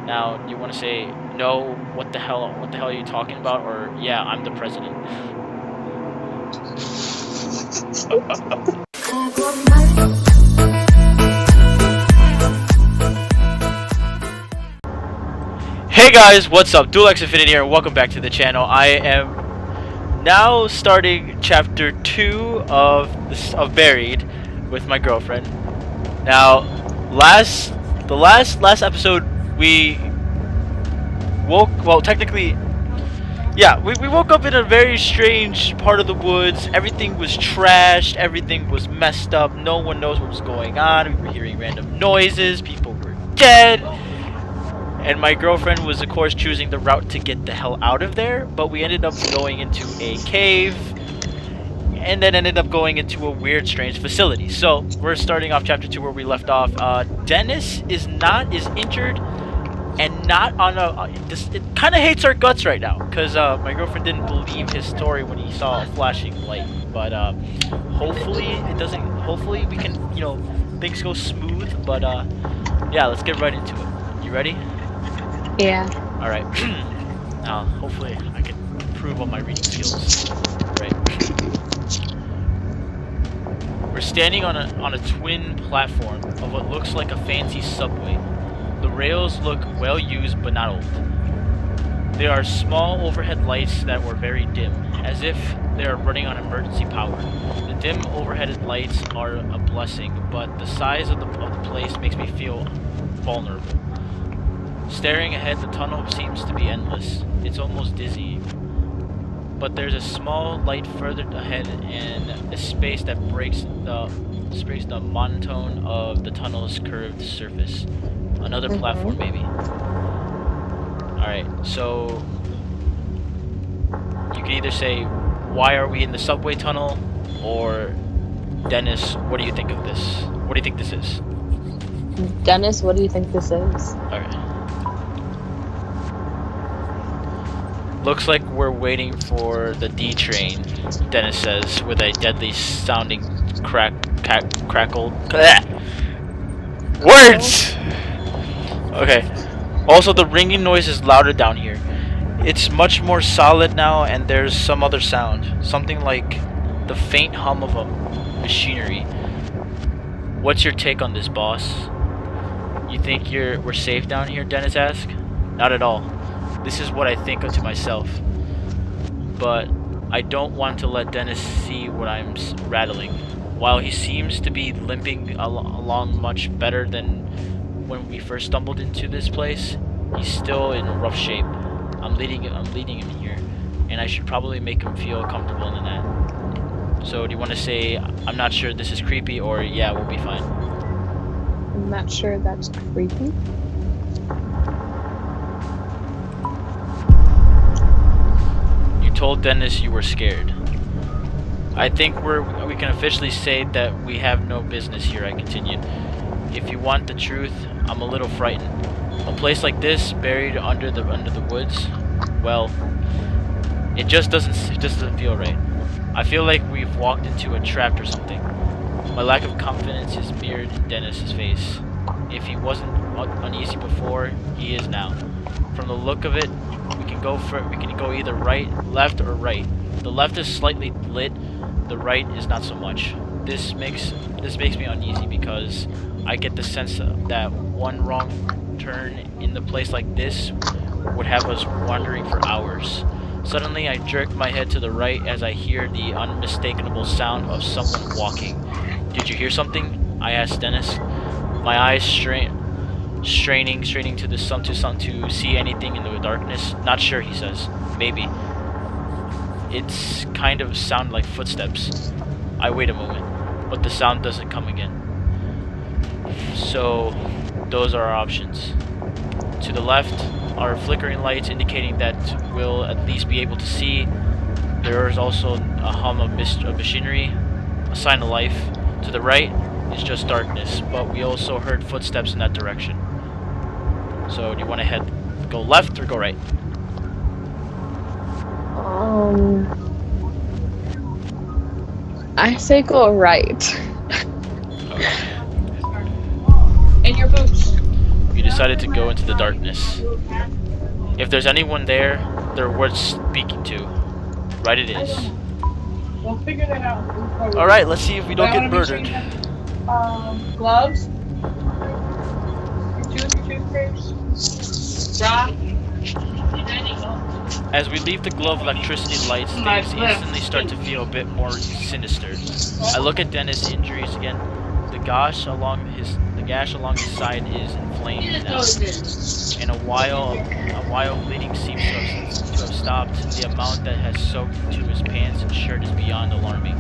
Now, do you want to say no? What the hell? What the hell are you talking about? Or yeah, I'm the president. Hey guys, what's up? DualX Infinity here, and welcome back to the channel. I am now starting chapter 2 of Buried with my girlfriend. Now, the last episode we technically, yeah, we woke up in a very strange part of the woods. Everything was trashed, everything was messed up, no one knows what was going on. We were hearing random noises, people were dead. And my girlfriend was, of course, choosing the route to get the hell out of there, but we ended up going into a cave, and then ended up going into a weird, strange facility. So we're starting off chapter 2 where we left off. Dennis is injured, and not on a. It kind of hates our guts right now, because my girlfriend didn't believe his story when he saw a flashing light. But hopefully it doesn't. Hopefully we can, things go smooth. But yeah, let's get right into it. You ready? Yeah. Alright. Now, hopefully I can improve on my reading skills. Right. We're standing on a twin platform of what looks like a fancy subway. The rails look well used but not old. There are small overhead lights that were very dim, as if they are running on emergency power. The dim overhead lights are a blessing, but the size of the place makes me feel vulnerable. Staring ahead, the tunnel seems to be endless. It's almost dizzying. But there's a small light further ahead and a space that breaks the monotone of the tunnel's curved surface. Another platform, maybe. Alright, so you can either say, why are we in the subway tunnel? Or, Dennis, what do you think of this? What do you think this is? Dennis, what do you think this is? Okay. Looks like we're waiting for the D train, Dennis says, with a deadly sounding crackle. Words! Okay. Also, the ringing noise is louder down here. It's much more solid now, and there's some other sound. Something like the faint hum of a machinery. What's your take on this, boss? You think we're safe down here, Dennis asked. Not at all. This is what I think to myself, but I don't want to let Dennis see what I'm rattling. While he seems to be limping along much better than when we first stumbled into this place, he's still in rough shape. I'm leading him here, and I should probably make him feel comfortable in that. So do you want to say, I'm not sure this is creepy, or yeah, we'll be fine? I'm not sure that's creepy. Told Dennis you were scared. I think we can officially say that we have no business here, I continued. If you want the truth, I'm a little frightened. A place like this, buried under the woods, well, it just doesn't feel right. I feel like we've walked into a trap or something. My lack of confidence is mirrored in Dennis's face. If he wasn't uneasy before, he is now. From the look of it, we can go either right, left, or right. The left is slightly lit, the right is not so much. This makes me uneasy because I get the sense that one wrong turn in a place like this would have us wandering for hours. Suddenly I jerk my head to the right as I hear the unmistakable sound of someone walking. Did you hear something? I asked Dennis. My eyes straining to the sun to see anything in the darkness. Not sure, he says. Maybe. It's kind of sound like footsteps. I wait a moment, but the sound doesn't come again. So, those are our options. To the left are flickering lights indicating that we'll at least be able to see. There is also a hum of machinery, a sign of life. To the right is just darkness, but we also heard footsteps in that direction. So, do you want to go left or go right? I say go right. Okay. And your boots. You decided to go into the darkness. If there's anyone there, they're worth speaking to. Right it is. We'll figure that out. Alright, let's see if we don't get murdered. Gloves. Your toothpaste. Rock. As we leave the glove electricity lights, things instantly start to feel a bit more sinister. I look at Dennis' injuries again. The gash along his side is inflamed now, and while bleeding seems to have stopped, the amount that has soaked into his pants and shirt is beyond alarming.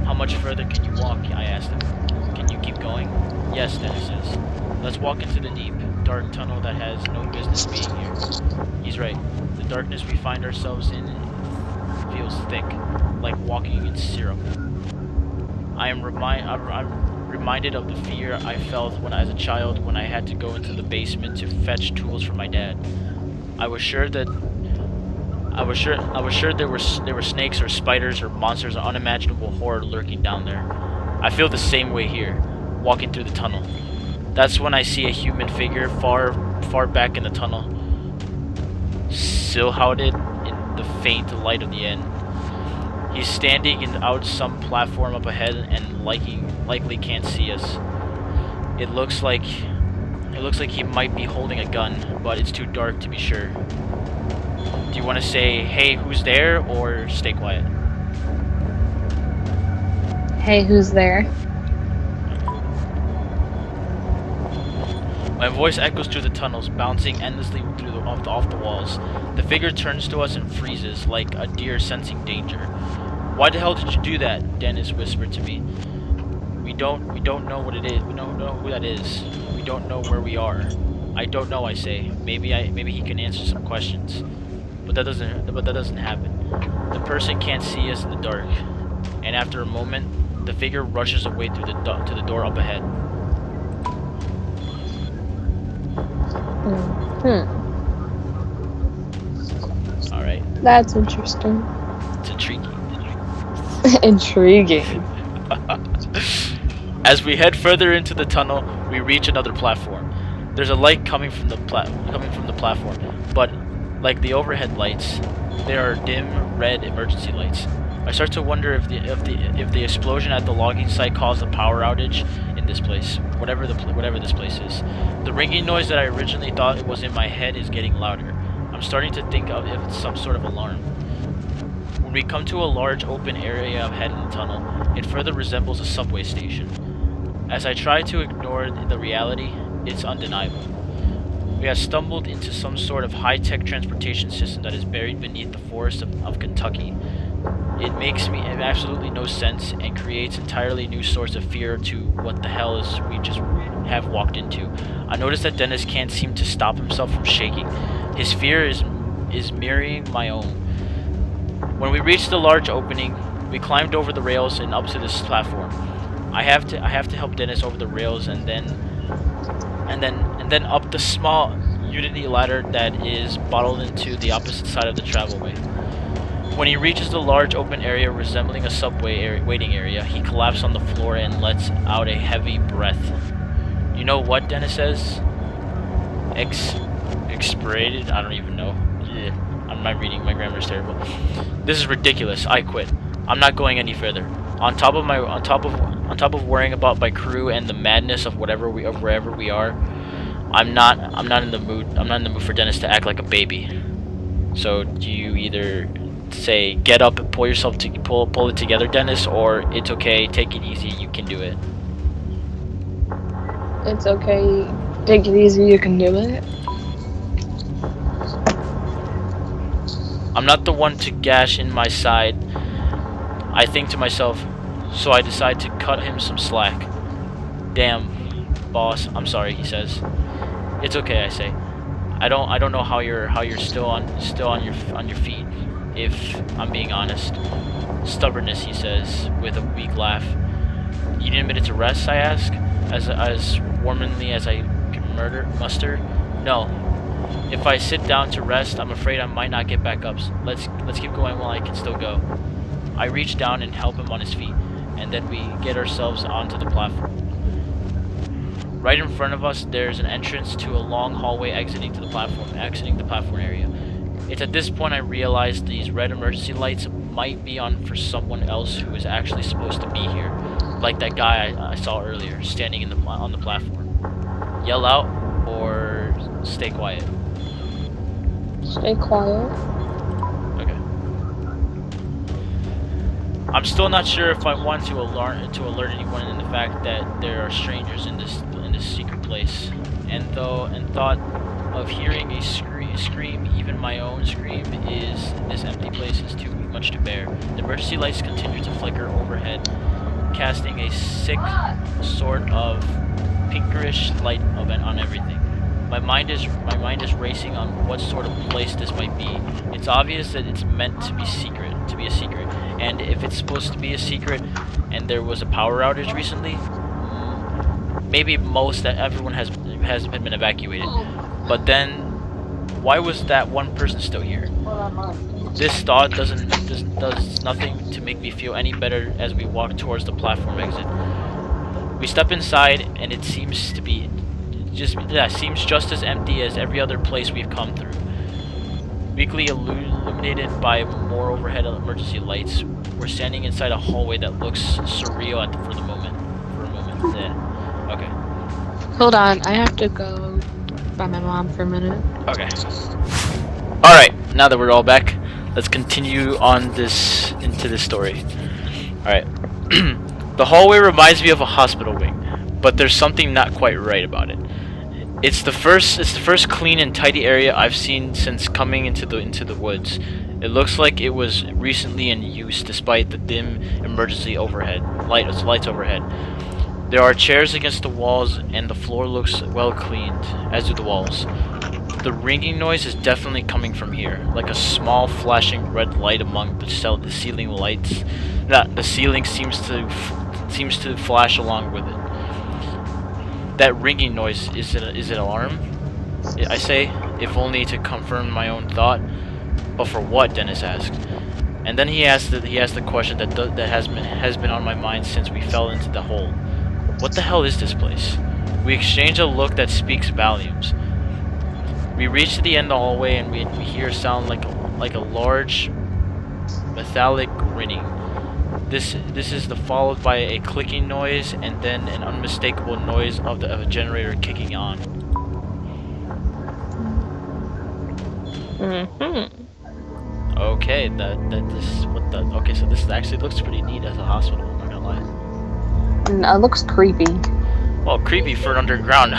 How much further can you walk? I asked him. Can you keep going? Yes, Dennis says. Let's walk into the deep, dark tunnel that has no business being here. He's right. The darkness we find ourselves in feels thick, like walking in syrup. I'm reminded of the fear I felt when as a child when I had to go into the basement to fetch tools for my dad. I was sure there were snakes or spiders or monsters or unimaginable horror lurking down there. I feel the same way here, walking through the tunnel. That's when I see a human figure far back in the tunnel, silhouetted in the faint light of the end. He's standing out some platform up ahead and likely can't see us. It looks like he might be holding a gun, but it's too dark to be sure. Do you want to say, "Hey, who's there?" or stay quiet? Hey, who's there? My voice echoes through the tunnels, bouncing endlessly off the walls. The figure turns to us and freezes, like a deer sensing danger. "Why the hell did you do that?" Dennis whispered to me. We don't know what it is. We don't know who that is. We don't know where we are. I don't know, I say. Maybe he can answer some questions. But that doesn't happen. The person can't see us in the dark. And after a moment, the figure rushes away to the door up ahead. Alright. That's interesting. It's intriguing. Intriguing. As we head further into the tunnel, we reach another platform. There's a light coming from the platform, but like the overhead lights, there are dim red emergency lights. I start to wonder if the explosion at the logging site caused a power outage in this place, whatever this place is. The ringing noise that I originally thought it was in my head is getting louder. I'm starting to think of if it's some sort of alarm. When we come to a large open area ahead in the tunnel, it further resembles a subway station. As I try to ignore the reality, it's undeniable. We have stumbled into some sort of high-tech transportation system that is buried beneath the forests of Kentucky. It makes absolutely no sense and creates entirely new source of fear to what the hell is we just have walked into. I notice that Dennis can't seem to stop himself from shaking. His fear is mirroring my own. When we reached the large opening, we climbed over the rails and up to this platform. I have to help Dennis over the rails and then up the small utility ladder that is bottled into the opposite side of the travelway. When he reaches the large open area resembling a subway waiting area, he collapses on the floor and lets out a heavy breath. "You know what?" Dennis says. Expirated? I don't even know. Yeah, I'm not reading. My grammar's terrible. "This is ridiculous. I quit. I'm not going any further. On top of worrying about my crew and the madness of wherever we are, I'm not in the mood. I'm not in the mood for Dennis to act like a baby. So do you either say get up and pull it together, Dennis, or it's okay, take it easy, you can do it? It's okay. Take it easy. You can do it. I'm not the one to gash in my side, I think to myself, so I decide to cut him some slack. "Damn, boss, I'm sorry," he says. "It's okay," I say. I don't know how you're still on your feet, if I'm being honest." "Stubbornness," he says with a weak laugh. "You need a minute to rest?" I ask, as warmly as I can muster. "No. If I sit down to rest, I'm afraid I might not get back up. Let's keep going while I can still go." I reach down and help him on his feet, and then we get ourselves onto the platform. Right in front of us, there's an entrance to a long hallway exiting the platform area. It's at this point I realize these red emergency lights might be on for someone else who is actually supposed to be here, like that guy I saw earlier, standing on the platform. Yell out or stay quiet. Stay quiet. Okay. I'm still not sure if I want to alert anyone in the fact that there are strangers in this secret place, and thought of hearing a scream, even my own scream, is this empty place is too much to bear. The emergency lights continue to flicker overhead, casting a sick sort of pinkerish light on everything. My mind is racing on what sort of place this might be. It's obvious that it's meant to be a secret. And if it's supposed to be a secret, and there was a power outage recently, maybe everyone has been evacuated. But then, why was that one person still here? This thought does nothing to make me feel any better as we walk towards the platform exit. We step inside, and it seems just as empty as every other place we've come through. Weakly illuminated by more overhead emergency lights, we're standing inside a hallway that looks surreal for a moment. Yeah. Okay. Hold on, I have to go by my mom for a minute. Okay. Alright, now that we're all back, let's continue on into this story. Alright. The hallway reminds me of a hospital wing, but there's something not quite right about it. It's the first clean and tidy area I've seen since coming into the woods. It looks like it was recently in use despite the dim emergency lights overhead. There are chairs against the walls, and the floor looks well cleaned, as do the walls. The ringing noise is definitely coming from here, like a small flashing red light among the ceiling lights. The ceiling seems to flash along with it. That ringing noise, is it alarm? I say, if only to confirm my own thought. But for what? Dennis asked. And then he asked the question that has been on my mind since we fell into the hole. What the hell is this place? We exchange a look that speaks volumes. We reach to the end of the hallway, and we hear a sound like a large metallic ringing. This is followed by a clicking noise, and then an unmistakable noise of a generator kicking on. Okay, okay, so this actually looks pretty neat as a hospital, I'm not gonna lie. It looks creepy. Well, creepy for an underground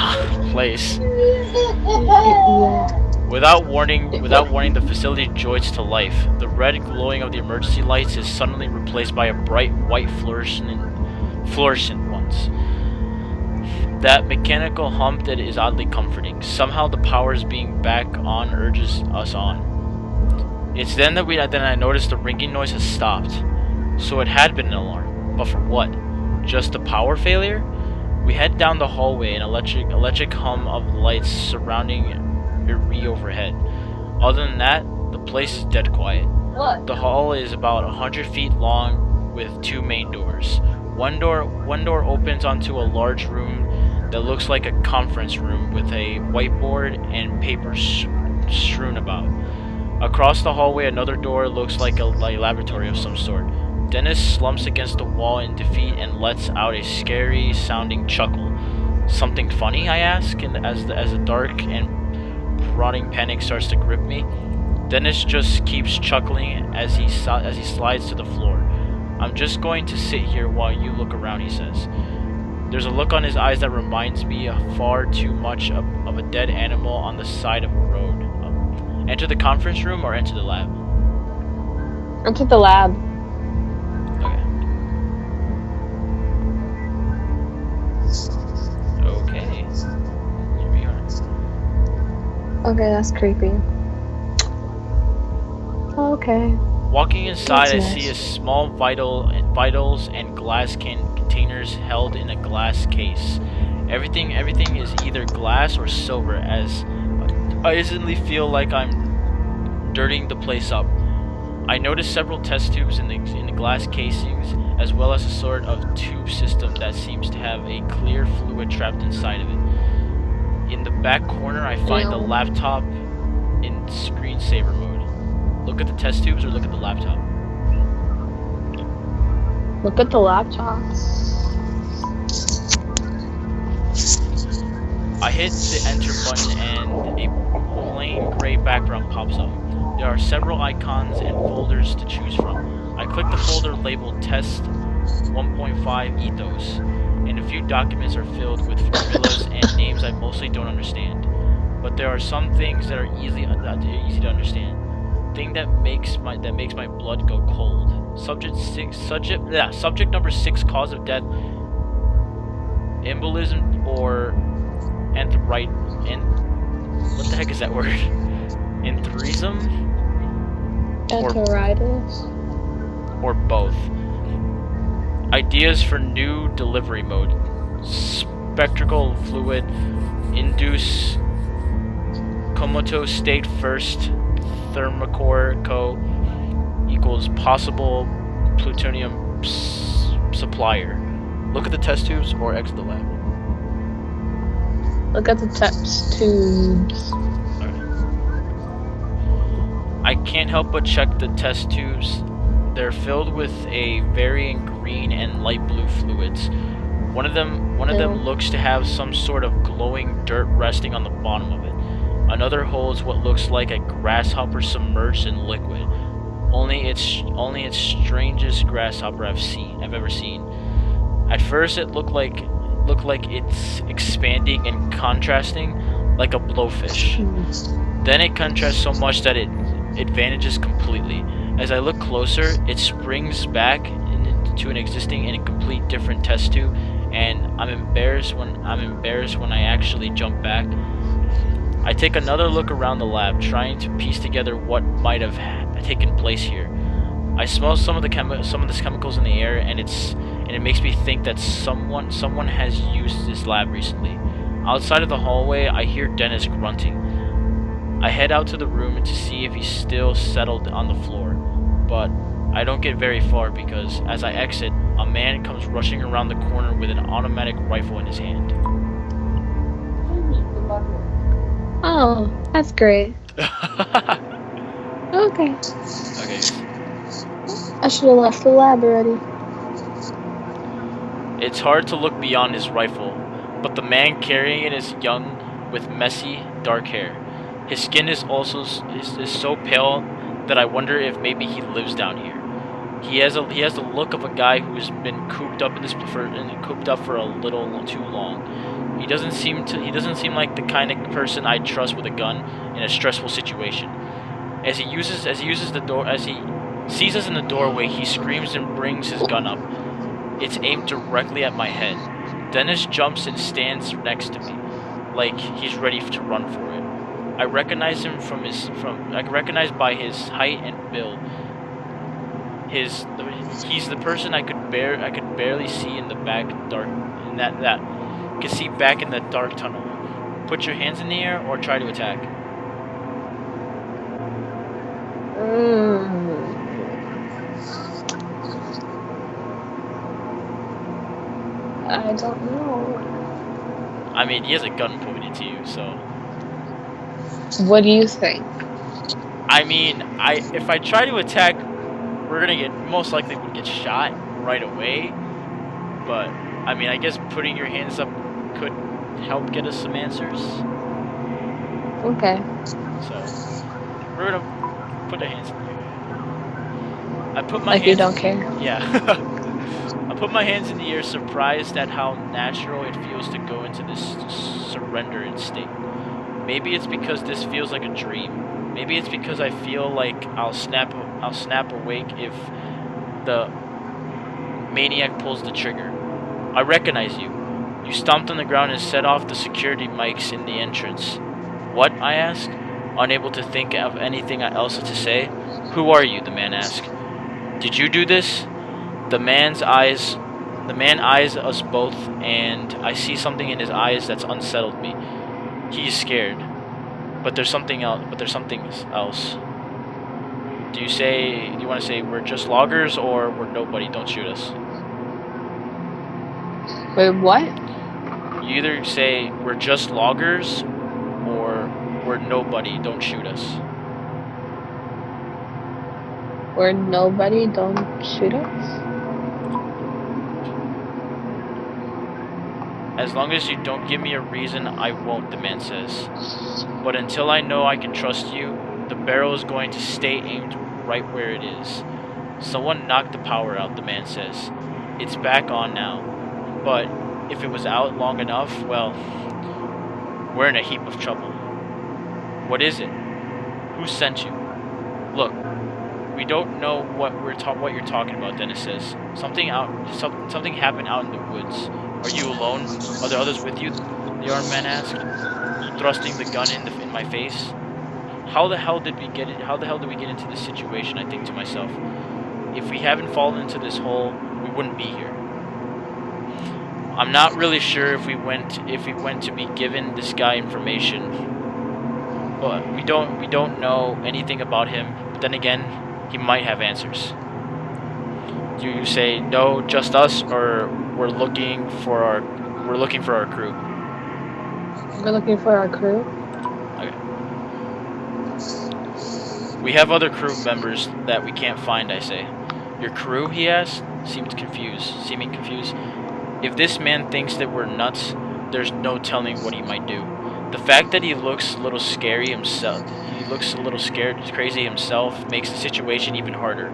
place. Yeah. Without warning, the facility joins to life. The red glowing of the emergency lights is suddenly replaced by a bright white fluorescent ones. That mechanical hump that is oddly comforting. Somehow the powers being back on urges us on. It's then that I noticed the ringing noise has stopped. So it had been an alarm, but for what? Just a power failure? We head down the hallway, an electric hum of lights surrounding overhead. Other than that, the place is dead quiet. What? The hall is about 100 feet long with two main doors. One door opens onto a large room that looks like a conference room with a whiteboard and papers strewn about. Across the hallway, another door looks like a laboratory of some sort. Dennis slumps against the wall in defeat and lets out a scary sounding chuckle. Something funny? I ask, and as a dark and rotting panic starts to grip me. Dennis just keeps chuckling as he slides to the floor. I'm just going to sit here while you look around, he says. There's a look on his eyes that reminds me far too much of a dead animal on the side of a road. Enter the conference room or enter the lab? Enter the lab. Okay. Here we are. Okay, that's creepy. Okay. Walking inside, That's I see a nice. small vitals and glass containers held in a glass case. Everything is either glass or silver, as I instantly feel like I'm dirtying the place up. I noticed several test tubes in the glass casings, as well as a sort of tube system that seems to have a clear fluid trapped inside of it. In the back corner, I find a Ew. laptop in screensaver mode. Look at the test tubes or look at the laptop. Look at the laptop. I hit the enter button and a plain gray background pops up. There are several icons and folders to choose from. I click the folder labeled Test 1.5 Ethos, and a few documents are filled with formulas and names I mostly don't understand. But there are some things that are easy to understand. Thing that makes my blood go cold. Subject number 6, cause of death: embolism or what the heck is that word? Aneurism? Enteritis. Or both. Ideas for new delivery mode: spectral fluid, induce comatose state first, thermocore co equals possible plutonium supplier. Look at the test tubes or exit the lab. Look at the test tubes. I can't help but check the test tubes. They're filled with a varying green and light blue fluids. One of them looks to have some sort of glowing dirt resting on the bottom of it. Another holds what looks like a grasshopper submerged in liquid. Only it's strangest grasshopper I've ever seen. At first it looked like it's expanding and contrasting like a blowfish. Then it contrasts so much that it vanishes completely. As I look closer, it springs back into an existing and a complete different test tube, and I'm embarrassed when I actually jump back. I take another look around the lab, trying to piece together what might have taken place here. I smell some of the chemicals in the air, and it makes me think that someone has used this lab recently. Outside of the hallway, I hear Dennis grunting. I head out to the room to see if he's still settled on the floor, but I don't get very far because as I exit, a man comes rushing around the corner with an automatic rifle in his hand. Oh, that's great. Okay. Okay. I should have left the lab already. It's hard to look beyond his rifle, but the man carrying it is young with messy, dark hair. His skin is so pale that I wonder if maybe he lives down here. He has the look of a guy who's been cooped up for a little too long. He doesn't seem like the kind of person I'd trust with a gun in a stressful situation. As he sees us in the doorway, he screams and brings his gun up. It's aimed directly at my head. Dennis jumps and stands next to me, like he's ready to run for it. I recognize him by his height and build. He's the person I could barely see in the back dark in that could see back in the dark tunnel. Put your hands in the air or try to attack. I don't know. I mean, he has a gun pointed to you, so. What do you think? I mean, if I try to attack, we're gonna most likely would get shot right away. But I mean, I guess putting your hands up could help get us some answers. Okay. So we're gonna put our hands in the air. I put my Like hands. you don't care. Yeah. I put my hands in the air, surprised at how natural it feels to go into this surrendered state. Maybe it's because this feels like a dream. Maybe it's because I feel like I'll snap awake if the maniac pulls the trigger. I recognize you. You stomped on the ground and set off the security mics in the entrance. What? I asked, unable to think of anything else to say. Who are you? The man asked. Did you do this? The man eyes us both, and I see something in his eyes that's unsettled me. He's scared, but there's something else. Do you want to say we're just loggers or we're nobody, don't shoot us? Wait, what? You either say we're just loggers or we're nobody, don't shoot us. Where nobody don't shoot us? As long as you don't give me a reason, I won't, the man says. But until I know I can trust you, the barrel is going to stay aimed right where it is. Someone knocked the power out, the man says. It's back on now. But if it was out long enough, well, we're in a heap of trouble. What is it? Who sent you? Look, we don't know what you're talking about, Dennis says. Something happened out in the woods. Are you alone? Are there others with you? The armed man asked, thrusting the gun in my face. How the hell did we get into this situation? I think to myself. If we haven't fallen into this hole, we wouldn't be here. I'm not really sure if we went to be given this guy information, but we don't know anything about him. But then again, he might have answers. Do you say no, just us, or we're looking for our crew? We're looking for our crew. Okay. We have other crew members that we can't find, I say. Your crew? He asked, seeming confused. If this man thinks that we're nuts, there's no telling what he might do. The fact that he looks a little scary himself, crazy himself, makes the situation even harder.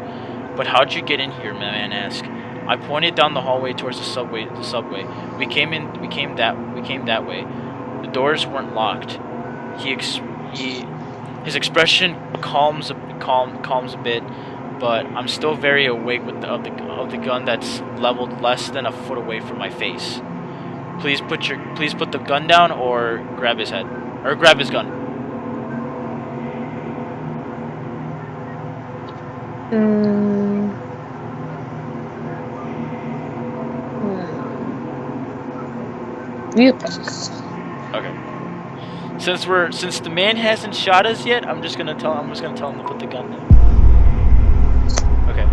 But how'd you get in here, my man asked. I pointed down the hallway towards the subway. We came that way. The doors weren't locked. His expression calms a bit, but I'm still very awake of the gun that's leveled less than a foot away from my face. Please put the gun down or grab his head. Or grab his gun. You. Okay. Since the man hasn't shot us yet, I'm just gonna tell him to put the gun down. Okay.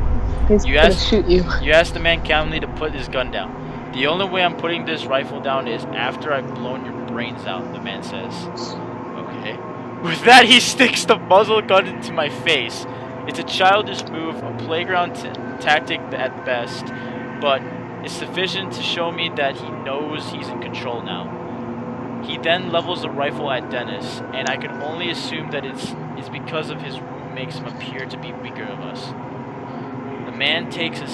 He's gonna shoot you. You asked the man calmly to put his gun down. The only way I'm putting this rifle down is after I've blown your brains out, the man says. Okay. With that, he sticks the muzzle gun into my face. It's a childish move, a playground tactic at best, but it's sufficient to show me that he knows he's in control now. He then levels the rifle at Dennis, and I can only assume that it's because of his wound makes him appear to be weaker of us. The man takes a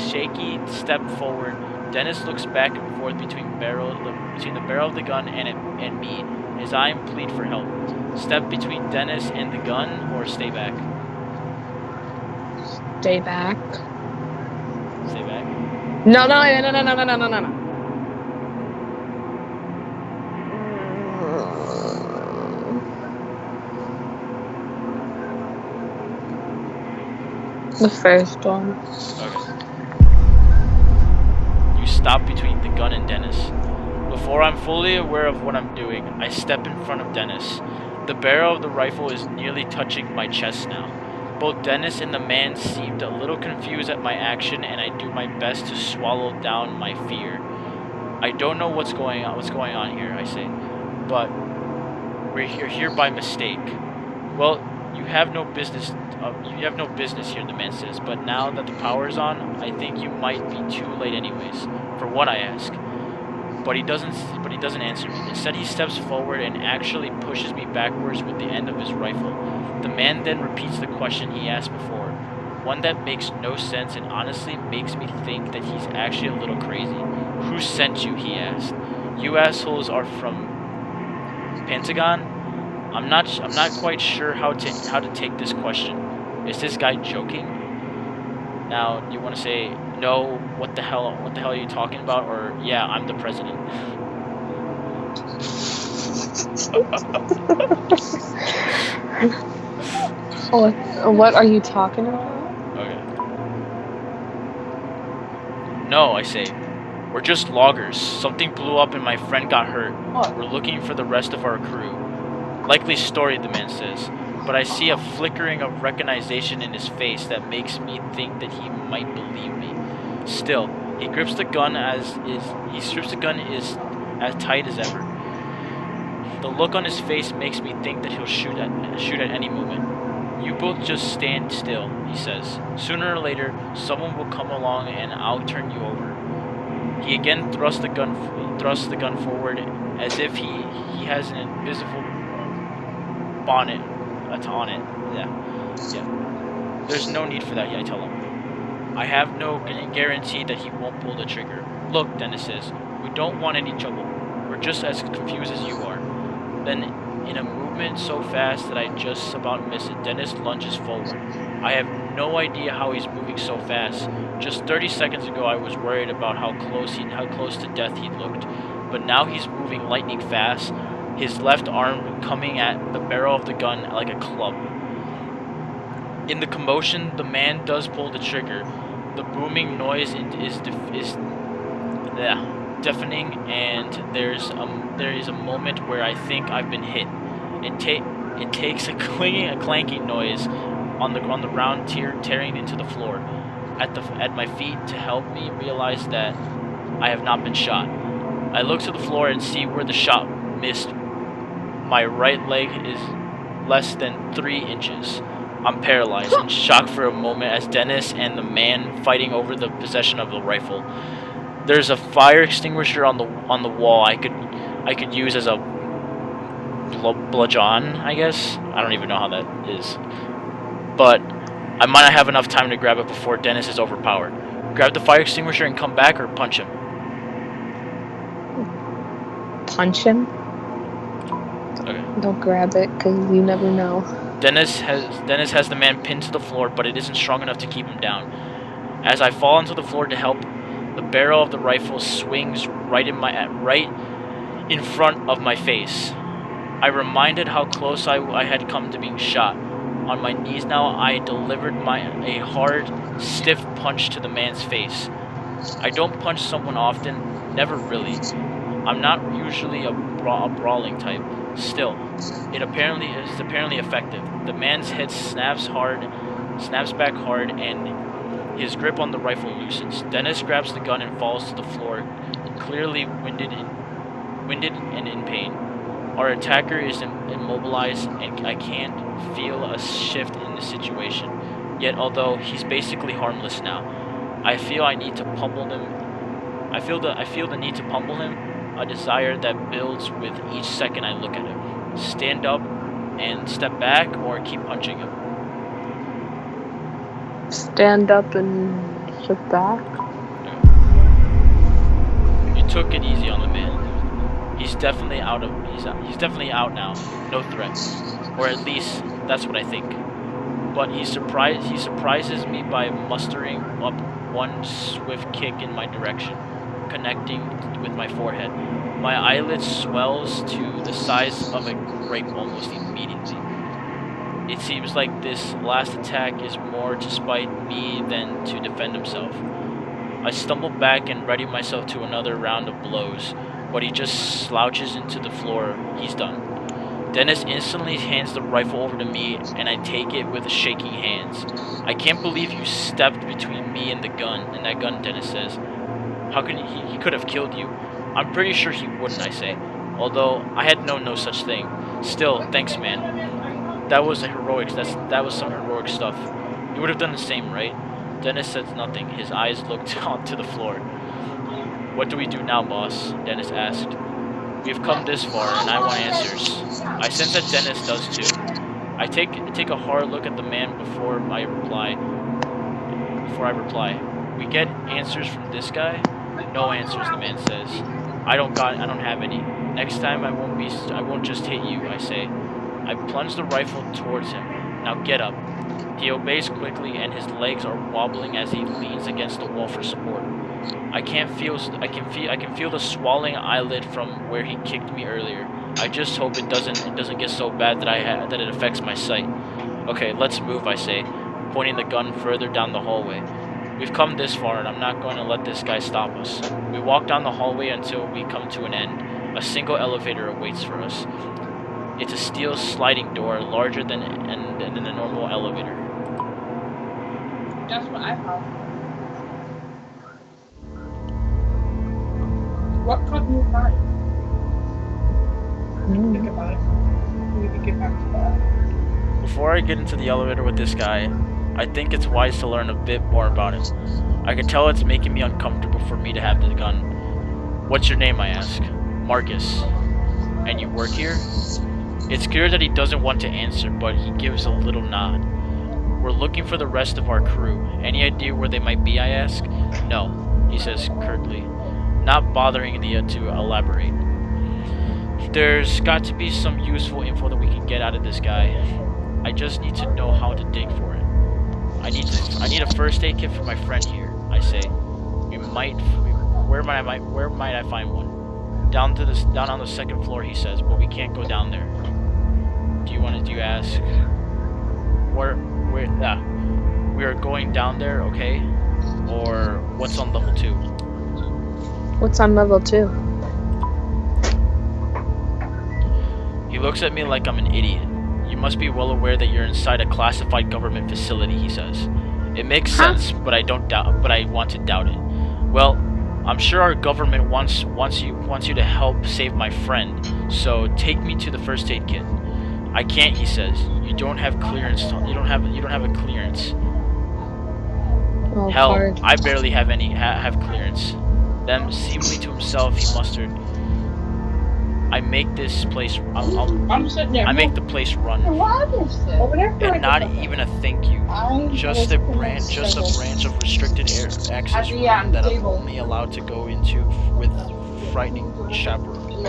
shaky step forward. Dennis looks back and forth between the barrel of the gun and me. His eye plead for help. Step between Dennis and the gun, or stay back? Stay back. Stay back? No. The first one. Okay. You stop between the gun and Dennis. Before I'm fully aware of what I'm doing, I step in front of Dennis. The barrel of the rifle is nearly touching my chest now. Both Dennis and the man seemed a little confused at my action, and I do my best to swallow down my fear. I don't know what's going on here, I say, but we're here by mistake. Well, you have no business here, the man says, but now that the power's on, I think you might be too late anyways. For what, I ask. But he doesn't answer me. Instead, he steps forward and actually pushes me backwards with the end of his rifle. The man then repeats the question he asked before, one that makes no sense and honestly makes me think that he's actually a little crazy. Who sent you? He asked. You assholes are from Pentagon? I'm not quite sure how to take this question. Is this guy joking? Now, you want to say no? What the hell are you talking about? Or yeah, I'm the president. What are you talking about? Okay. No, I say. We're just loggers. Something blew up and my friend got hurt. What? We're looking for the rest of our crew. Likely story, the man says. but I see a flickering of recognition in his face that makes me think that he might believe me. Still, he grips the gun as tight as ever. The look on his face makes me think that he'll shoot at any moment. "You both just stand still," he says. "Sooner or later, someone will come along and I'll turn you over." He again thrusts the gun forward as if he has an invisible bonnet on it. Yeah. There's no need for that, I tell him. I have no guarantee that he won't pull the trigger. "Look," Dennis says, "we don't want any trouble. We're just as confused as you are." Then, in a movement so fast that I just about miss it, Dennis lunges forward. I have no idea how he's moving so fast. Just 30 seconds ago I was worried about how close to death he looked. But now he's moving lightning fast, his left arm coming at the barrel of the gun like a club. In the commotion, the man does pull the trigger. The booming noise is deafening, and there is a moment where I think I've been hit. It takes a clanking noise on the ground, tearing into the floor at my feet to help me realize that I have not been shot. I look to the floor and see where the shot missed. My right leg is less than 3 inches. I'm paralyzed and shocked for a moment as Dennis and the man fighting over the possession of the rifle. There's a fire extinguisher on the wall I could use as a bludgeon, I guess. I don't even know how that is. But I might not have enough time to grab it before Dennis is overpowered. Grab the fire extinguisher and come back, or punch him. Punch him. Okay. Don't grab it, because you never know. Dennis has the man pinned to the floor, but it isn't strong enough to keep him down. As I fall onto the floor to help, the barrel of the rifle swings right in front of my face. I reminded how close I had come to being shot. On my knees now, I delivered a hard, stiff punch to the man's face. I don't punch someone often, never really. I'm not usually a brawling type. Still, it apparently effective. The man's head snaps back hard, and his grip on the rifle loosens. Dennis grabs the gun and falls to the floor, clearly winded and in pain. Our attacker is immobilized, and I can't feel a shift in the situation. Yet, although he's basically harmless now, I feel the need to pummel him, a desire that builds with each second I look at him. Stand up and step back, or keep punching him? Stand up and step back. You took it easy on the man. He's definitely out now. No threat. Or at least that's what I think. But he surprises me by mustering up one swift kick in my direction, connecting with my forehead. My eyelid swells to the size of a grape almost immediately. It seems like this last attack is more to spite me than to defend himself. I stumble back and ready myself to another round of blows, but he just slouches into the floor. He's done. Dennis instantly hands the rifle over to me, and I take it with shaking hands. "I can't believe you stepped between me and that gun," Dennis says. "How can he could have killed you?" "I'm pretty sure he wouldn't," I say, although I had known no such thing. "Still, thanks, man. That was some heroic stuff. You would have done the same, right?" Dennis says nothing. His eyes looked onto the floor. "What do we do now, boss?" Dennis asked. "We've come this far, and I want answers." I sense that Dennis does too. I take a hard look at the man before I reply. "We get answers from this guy?" "No answers," the man says. I don't have any. "Next time I won't just hit you," I say. I plunge the rifle towards him. "Now get up." He obeys quickly, and his legs are wobbling as he leans against the wall for support. I can feel the swelling eyelid from where he kicked me earlier. I just hope it doesn't get so bad that it affects my sight. "Okay, let's move," I say, pointing the gun further down the hallway. We've come this far, and I'm not going to let this guy stop us. We walk down the hallway until we come to an end. A single elevator awaits for us. It's a steel sliding door, larger than a normal elevator. That's what I thought. What caught you by? Think about it. We need to get back to that. Before I get into the elevator with this guy, I think it's wise to learn a bit more about him. I can tell it's making me uncomfortable for me to have the gun. What's your name, I ask. Marcus. And you work here? It's clear that he doesn't want to answer, but he gives a little nod. We're looking for the rest of our crew. Any idea where they might be, I ask? No, he says curtly, not bothering to elaborate. There's got to be some useful info that we can get out of this guy. I just need to know how to dig for it. I need a first aid kit for my friend here, I say. Where might I find one? Down on the second floor, he says, but we can't go down there. Do you ask? We are going down there, okay? Or what's on level 2? What's on level 2? He looks at me like I'm an idiot. You must be well aware that you're inside a classified government facility, he says. It makes sense, but I want to doubt it. Well, I'm sure our government wants you to help save my friend, so take me to the first aid kit. I can't, he says. You don't have clearance. You don't have a clearance. Oh, Hell, hard. I barely have clearance. Then, seemingly to himself, he mustered, I make this place. I'm sitting there. I make the place run, Over there. and not even a thank you. Just a branch of restricted access room that I'm only allowed to go into with frightening chaperone.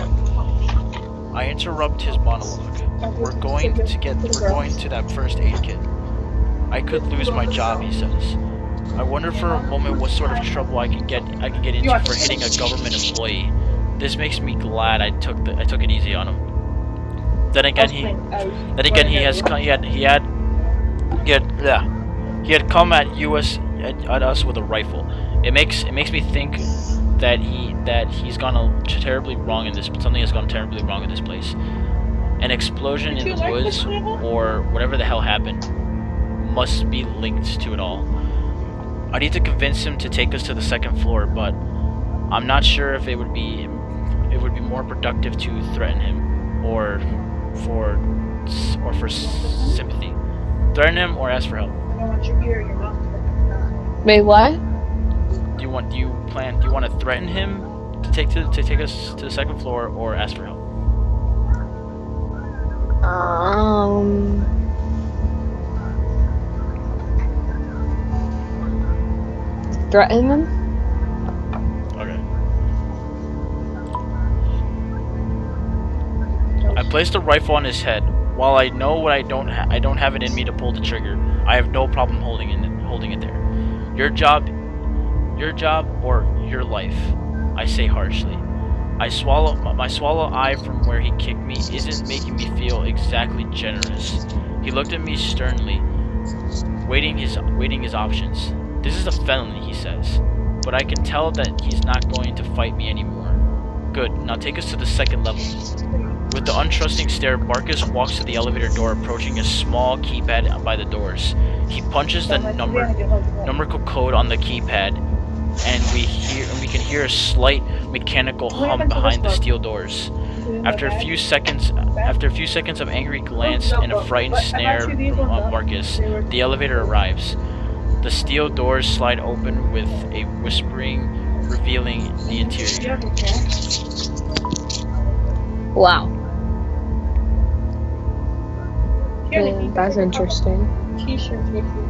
I interrupt his monologue. We're going to that first aid kit. I could lose my job, he says. I wonder for a moment what sort of trouble I could get into for hitting a government employee. This makes me glad I took it easy on him. Then again, he had come at us with a rifle. It makes me think that something has gone terribly wrong in this place. An explosion in the woods or whatever the hell happened must be linked to it all. I need to convince him to take us to the second floor, but I'm not sure if it would be more productive to threaten him or for sympathy. Threaten him or ask for help. I want your ear, your mouth. Wait, what? Do you want to threaten him to take us to the second floor or ask for help? Threaten them? Okay. I placed the rifle on his head. While I know what I don't have it in me to pull the trigger. I have no problem holding it there. Your job or your life, I say harshly. My swallow eye from where he kicked me isn't making me feel exactly generous. He looked at me sternly, weighing his options. This is a felony, he says, but I can tell that he's not going to fight me anymore. Good, now take us to the second level. With the untrusting stare, Marcus walks to the elevator door, approaching a small keypad by the doors. He punches the numerical code on the keypad, and we can hear a slight mechanical hum behind the steel doors. After a few seconds of angry glance and a frightened snare from Marcus, the elevator arrives. The steel doors slide open with a whispering, revealing the interior. Wow. That's interesting. T-shirts with you.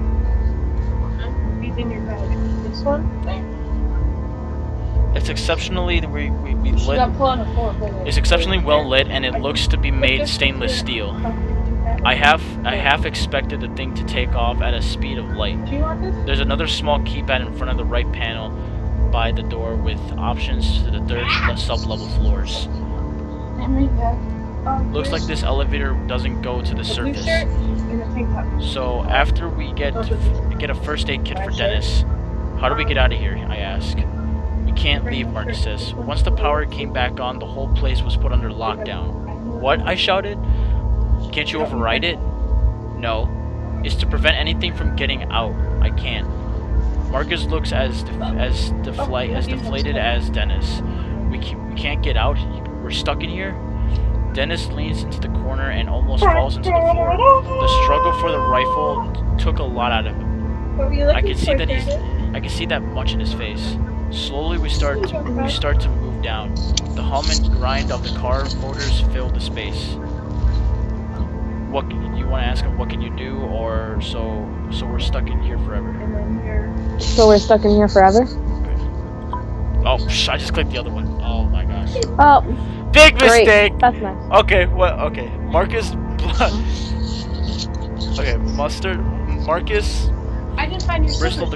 He's in your bag. This one? It's exceptionally She got put on the floor. It's exceptionally well lit, and it looks to be made stainless steel. I half expected the thing to take off at a speed of light. Do you want this? There's another small keypad in front of the right panel by the door with options to the third sub-level floors. Looks like this elevator doesn't go to the surface. So after we get a first aid kit for Dennis, how do we get out of here? I ask. We can't leave, Marcus says. Once the power came back on, the whole place was put under lockdown. What? I shouted. Can't you override it? No. It's to prevent anything from getting out. I can't. Marcus looks as deflated as Dennis. We can't get out. We're stuck in here. Dennis leans into the corner and almost falls into the floor. The struggle for the rifle took a lot out of him. I can see that much in his face. Slowly we start to move down. The hum and grind of the car motors fill the space. What you want to ask him? What can you do? Or so we're stuck in here forever. So we're stuck in here forever? Okay. Oh, I just clicked the other one. Oh my gosh. Oh, Big great. mistake. That's nice. Okay, what? Okay, Marcus. Okay, Marcus I didn't find your bristled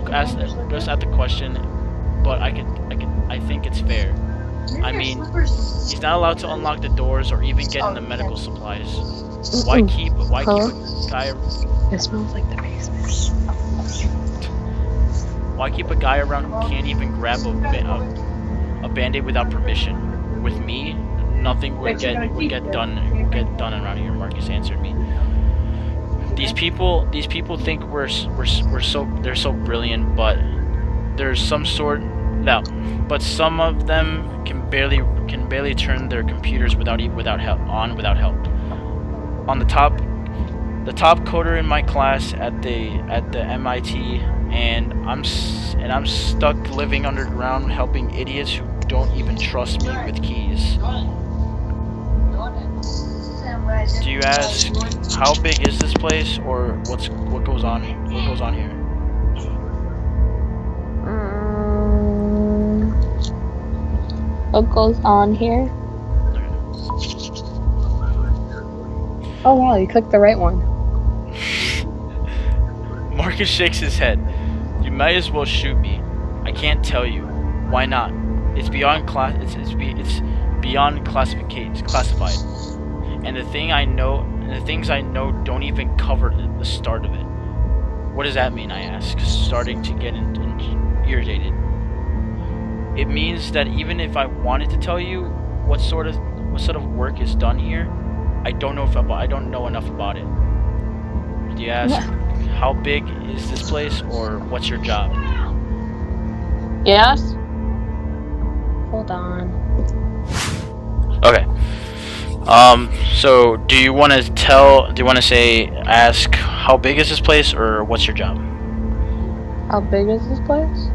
just at the question, but I think it's fair. I mean, he's not allowed to unlock the doors or even get into medical supplies. Why keep a guy? It smells like the basement. Why keep a guy around who can't even grab a band-aid without permission? With me, nothing would get done around here. Marcus answered me. These people think they're so brilliant, but there's some sort but some of them can barely turn their computers without help. On the top coder in my class at the MIT, and I'm stuck living underground helping idiots who don't even trust me with keys. Do you ask how big is this place, or what goes on here? What goes on here? Oh wow, you clicked the right one. Marcus shakes his head. You might as well shoot me. I can't tell you. Why not? It's beyond it's beyond classified. And the things I know don't even cover the start of it. What does that mean? I ask, starting to get irritated. It means that even if I wanted to tell you what sort of work is done here, I don't know enough about it. Do you ask how big is this place, or what's your job? Yes? Hold on. Okay. So do you want to ask how big is this place, or what's your job? How big is this place?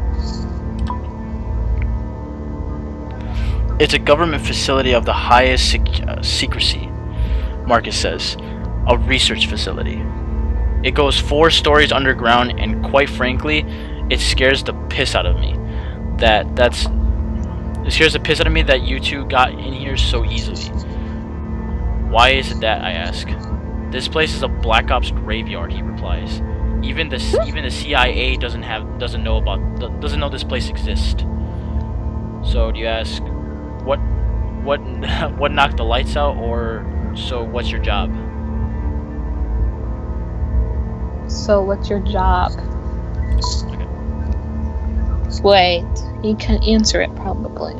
It's a government facility of the highest secrecy, Marcus says. A research facility. It goes 4 stories underground, and quite frankly, it scares the piss out of me. It scares the piss out of me that you two got in here so easily. Why is it that, I ask? This place is a Black Ops graveyard, he replies. Even the CIA doesn't know this place exists. So do you ask, what knocked the lights out, or so what's your job? So what's your job? Okay. Wait, you can answer it probably.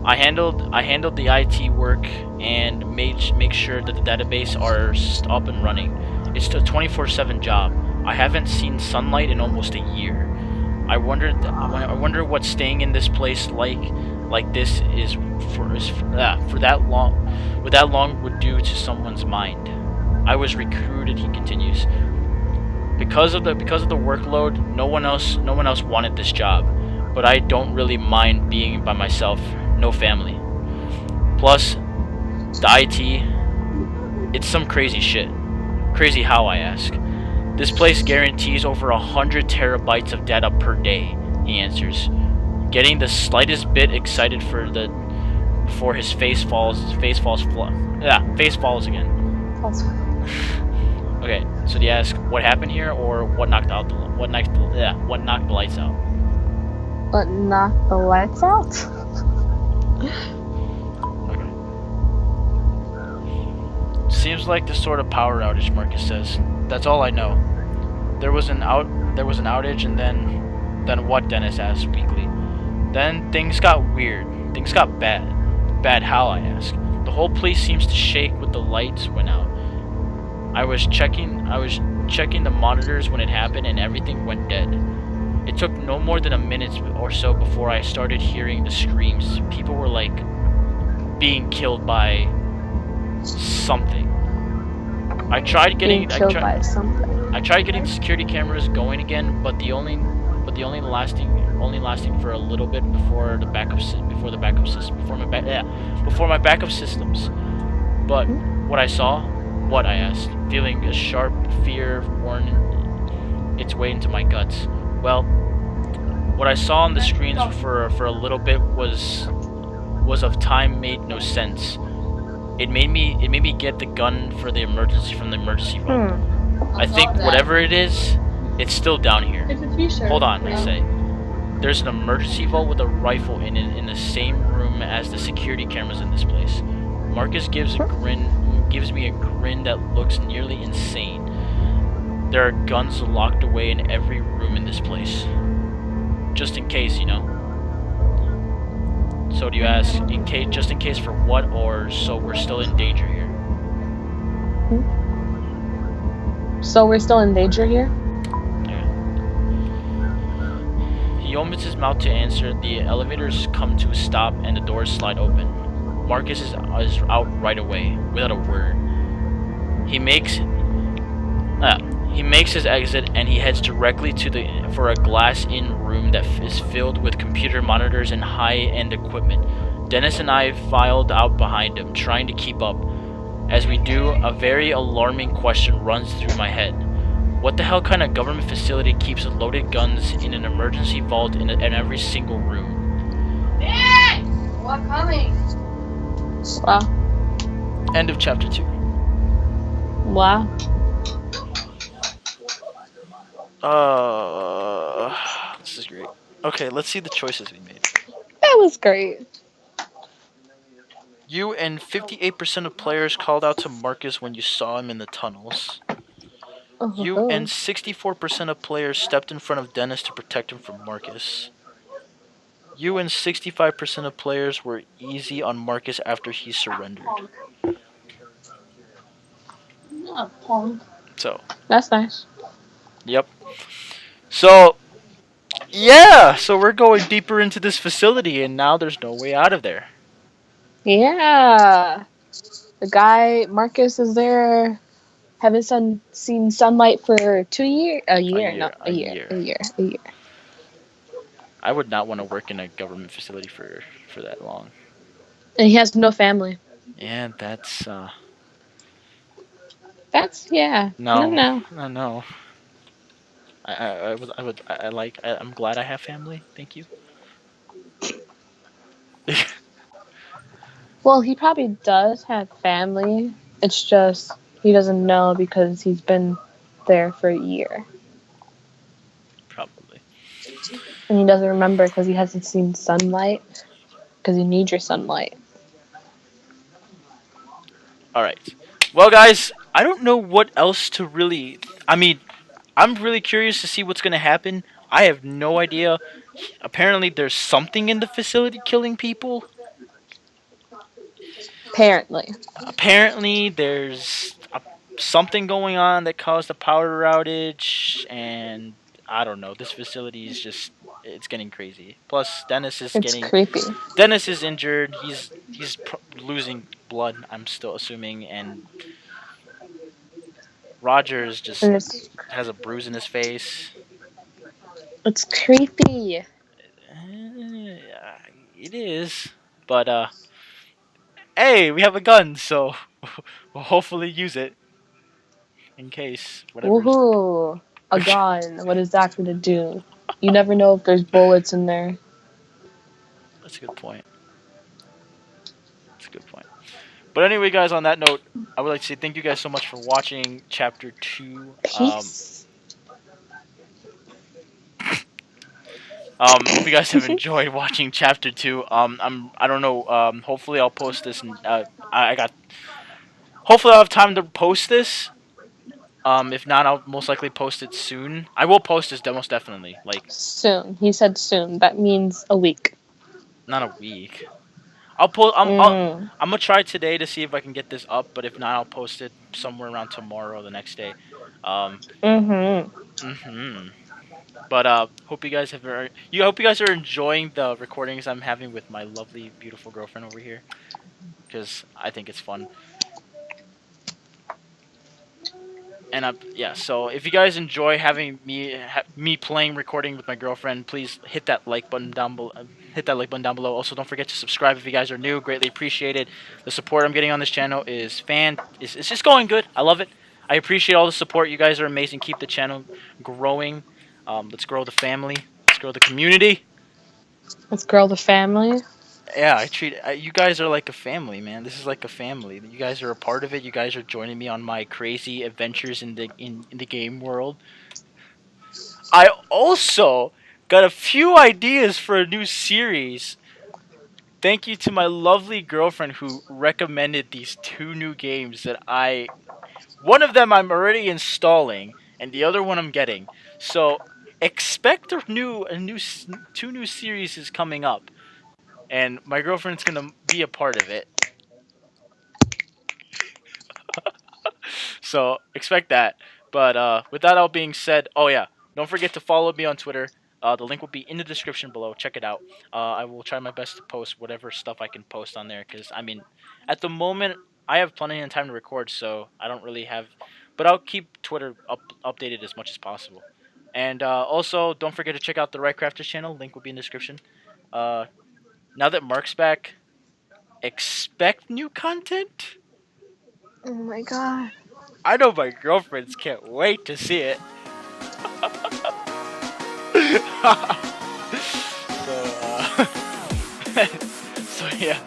I handled the IT work and make sure that the database are up and running. It's a 24/7 job. I haven't seen sunlight in almost a year. I wonder what staying in this place like this is for that long would do to someone's mind. I was recruited, he continues. Because of the workload, no one else wanted this job, but I don't really mind being by myself, no family. Plus, the IT, it's some crazy shit. Crazy how, I ask. This place guarantees over 100 terabytes of data per day, he answers, getting the slightest bit excited before his face falls again. Okay, so do you ask what happened here, or what knocked the lights out? What knocked the lights out? Okay. Seems like this sort of power outage, Marcus says. That's all I know. There was an outage, and then what? Dennis asks weakly. Then things got weird. Things got bad. Bad how? I ask. The whole place seems to shake with the lights went out. I was checking the monitors when it happened and everything went dead. It took no more than a minute or so before I started hearing the screams. People were like being killed by something. I tried getting Being killed by something. I tried getting the security cameras going again, but the only lasting for a little bit before the backup before the backup system before my backup systems. But what I saw, what I asked, feeling a sharp fear worn its way into my guts. Well, what I saw on the screens for a little bit was of time made no sense. It made me get the gun from the emergency vault. I think whatever it is, it's still down here. It's a t-shirt. Hold on, I say. There's an emergency vault with a rifle in it in the same room as the security cameras in this place. Marcus gives me a grin that looks nearly insane. There are guns locked away in every room in this place. Just in case, you know. So do you ask, just in case for what, or so we're still in danger here? So we're still in danger here? Yeah. He opens his mouth to answer. The elevators come to a stop and the doors slide open. Marcus is out right away, without a word. He makes his exit and he heads directly for a glass-in room that is filled with computer monitors and high-end equipment. Dennis and I filed out behind him, trying to keep up. As we do, a very alarming question runs through my head. What the hell kind of government facility keeps loaded guns in an emergency vault in every single room? What coming? Wow. End of chapter 2. Wow. This is great. Okay, let's see the choices we made. That was great. You and 58% of players called out to Marcus when you saw him in the tunnels. You and 64% of players stepped in front of Dennis to protect him from Marcus. You and 65% of players were easy on Marcus after he surrendered. Not punk. So, That's nice. yep. So, yeah, so we're going deeper into this facility and now there's no way out of there. Yeah. The guy, Marcus, is there. Haven't seen sunlight for 2 years? A year. A year. I would not want to work in a government facility for that long. And he has no family. Yeah, that's Yeah. no. I'm glad I have family. Thank you. Well, he probably does have family. It's just he doesn't know because he's been there for a year. Probably. And he doesn't remember because he hasn't seen sunlight. Because you need your sunlight. Alright. Well, guys, I don't know what else to really... I mean, I'm really curious to see what's going to happen. I have no idea. Apparently, there's something in the facility killing people. Apparently, there's something going on that caused a power outage, and I don't know. This facility is just, it's getting crazy. Plus, Dennis is creepy. Dennis is injured. He's losing blood, I'm still assuming, and Rogers just has a bruise in his face. It's creepy. It is, but hey, we have a gun, so we'll hopefully use it in case whatever. Woohoo! A gun. What is that going to do? You never know if there's bullets in there. That's a good point. But anyway, guys, on that note, I would like to say thank you guys so much for watching Chapter 2. Peace. If you guys have enjoyed watching Chapter 2, I don't know, hopefully I'll post this, and hopefully I'll have time to post this. If not, I'll most likely post it soon. I will post this most definitely, like... Soon. He said soon. That means a week. Not a week. I'll post. Mm. I'm gonna try today to see if I can get this up, but if not, I'll post it somewhere around tomorrow, or the next day. Um. Mhm. Hmm. But hope you guys hope you guys are enjoying the recordings I'm having with my lovely, beautiful girlfriend over here, because I think it's fun. And yeah, so if you guys enjoy having me playing recording with my girlfriend, please hit that like button down below. Hit that like button down below. Also, don't forget to subscribe if you guys are new. Greatly appreciated. The support I'm getting on this channel is it's just going good. I love it. I appreciate all the support. You guys are amazing. Keep the channel growing. Let's grow the family. Let's grow the community. Let's grow the family. Yeah, you guys are like a family, man. This is like a family. You guys are a part of it. You guys are joining me on my crazy adventures in the game world. I also got a few ideas for a new series. Thank you to my lovely girlfriend who recommended these two new games that one of them I'm already installing and the other one I'm getting. So expect two new series is coming up, and my girlfriend's gonna be a part of it. So expect that. But with that all being said, oh yeah, don't forget to follow me on Twitter. The link will be in the description below. Check it out. I will try my best to post whatever stuff I can post on there. Because I mean, at the moment I have plenty of time to record, so I don't really have. But I'll keep Twitter updated as much as possible. And also, don't forget to check out the Wright Crafters channel. Link will be in the description. Uh, now that Mark's back, expect new content. Oh my god. I know my girlfriends can't wait to see it. so, so yeah.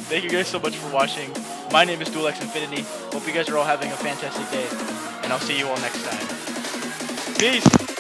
Thank you guys so much for watching. My name is DualX Infinity. Hope you guys are all having a fantastic day, and I'll see you all next time. Peace.